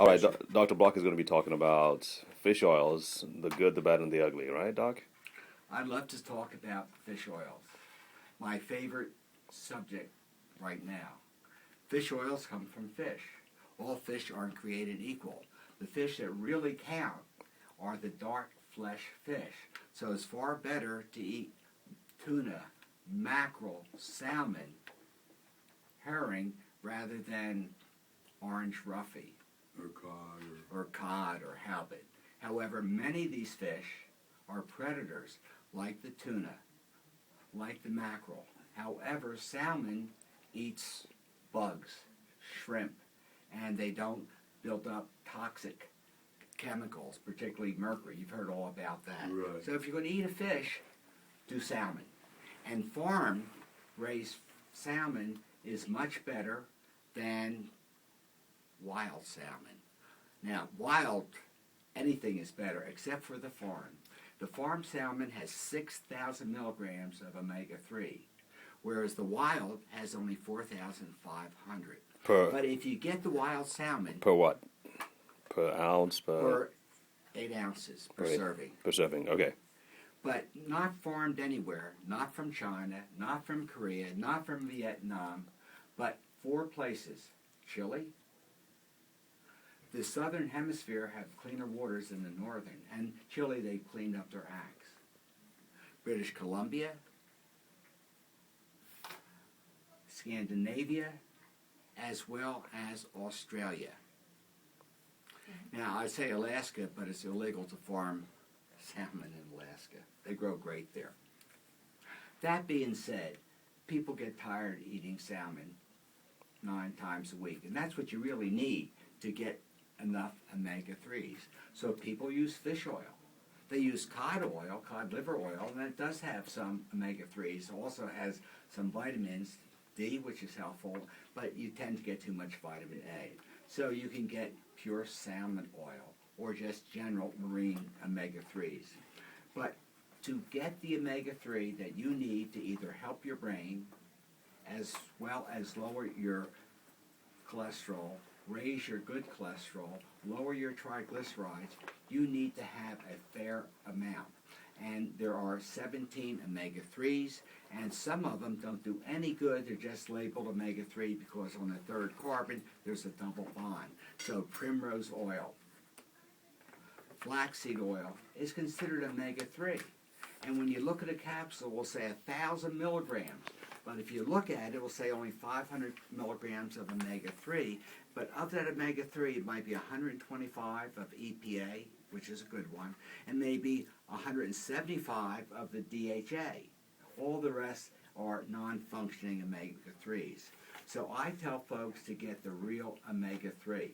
All right, Pleasure. Dr. Block is going to be talking about fish oils, the good, the bad, and the ugly, right, Doc? I'd love to talk about fish oils, my favorite subject right now. Fish oils come from fish. All fish aren't created equal. The fish that really count are the dark flesh fish. So it's far better to eat tuna, mackerel, salmon, herring, rather than orange roughy or cod or halibut. However, many of these fish are predators, like the tuna, like the mackerel. However, salmon eats bugs, shrimp, and they don't build up toxic chemicals, particularly mercury. You've heard all about that. Right. So if you're going to eat a fish, do salmon. And farm raised salmon is much better than wild salmon. Now, wild, anything is better except for the farm. The farm salmon has 6,000 milligrams of omega-3, whereas the wild has only 4,500. But if you get the wild salmon... Per what? Per ounce? Per 8 ounces per serving. Per serving, okay. But not farmed anywhere, not from China, not from Korea, not from Vietnam, but 4 places. Chile. The southern hemisphere have cleaner waters than the northern, and Chile, they cleaned up their acts. British Columbia, Scandinavia, as well as Australia. Now, I'd say Alaska, but it's illegal to farm salmon in Alaska. They grow great there. That being said, people get tired eating salmon 9 times a week, and that's what you really need to get enough omega-3s. So people use fish oil. They use cod oil, cod liver oil, and it does have some omega-3s. It also has some vitamins, D, which is helpful, but you tend to get too much vitamin A. So you can get pure salmon oil or just general marine omega-3s. But to get the omega-3 that you need to either help your brain as well as lower your cholesterol, raise your good cholesterol, lower your triglycerides, you need to have a fair amount. And there are 17 omega-3s, and some of them don't do any good. They're just labeled omega-3 because on the 3rd carbon, there's a double bond. So primrose oil, flaxseed oil is considered omega-3. And when you look at a capsule, it will say 1,000 milligrams. But if you look at it, it will say only 500 milligrams of omega-3. But of that omega-3, it might be 125 of EPA, which is a good one, and maybe 175 of the DHA. All the rest are non-functioning omega-3s. So I tell folks to get the real omega-3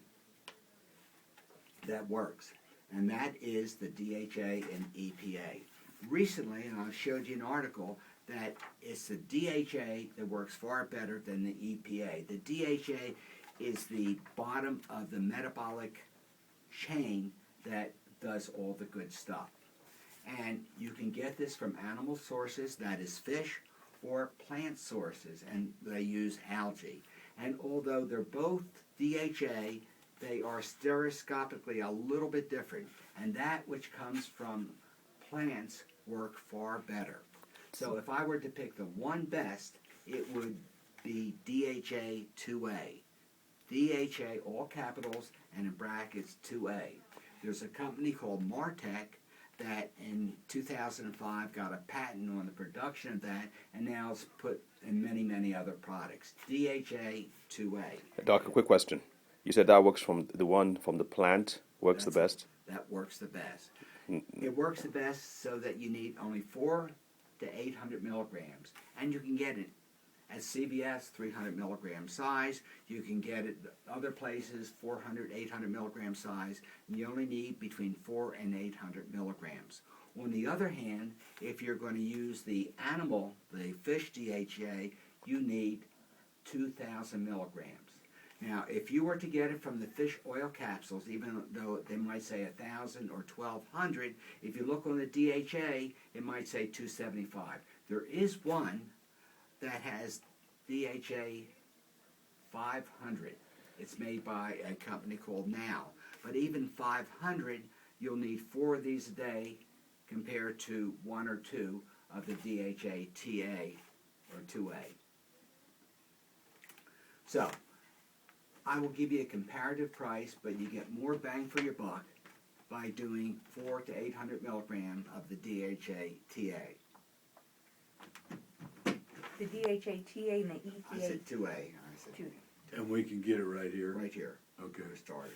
that works, and that is the DHA and EPA. Recently, and I showed you an article, that it's the DHA that works far better than the EPA. The DHA is the bottom of the metabolic chain that does all the good stuff. And you can get this from animal sources, that is fish, or plant sources, and they use algae. And although they're both DHA, they are stereoscopically a little bit different. And that which comes from plants work far better. So if I were to pick the one best, it would be DHA 2A. DHA, all capitals, and in brackets 2A. There's a company called Martech that in 2005 got a patent on the production of that, and now it's put in many, many other products. DHA 2A. Doc, a quick question. You said that works from the one from the plant, works the best? That works the best. It works the best so that you need only 400 to 800 milligrams, and you can get it at CVS, 300 milligram size. You can get it other places, 400, 800 milligram size. And you only need between 400 and 800 milligrams. On the other hand, if you're going to use the animal, the fish DHA, you need 2,000 milligrams. Now, if you were to get it from the fish oil capsules, even though they might say 1,000 or 1,200, if you look on the DHA, it might say 275. There is one that has DHA 500. It's made by a company called Now. But even 500, you'll need 4 of these a day compared to 1 or 2 of the DHA TA or 2A. So, I will give you a comparative price, but you get more bang for your buck by doing 400 to 800 milligrams of the DHA TA. The DHATA and the I EPA. said 2A. I said Two. And we can get it right here? right here Okay. for starters.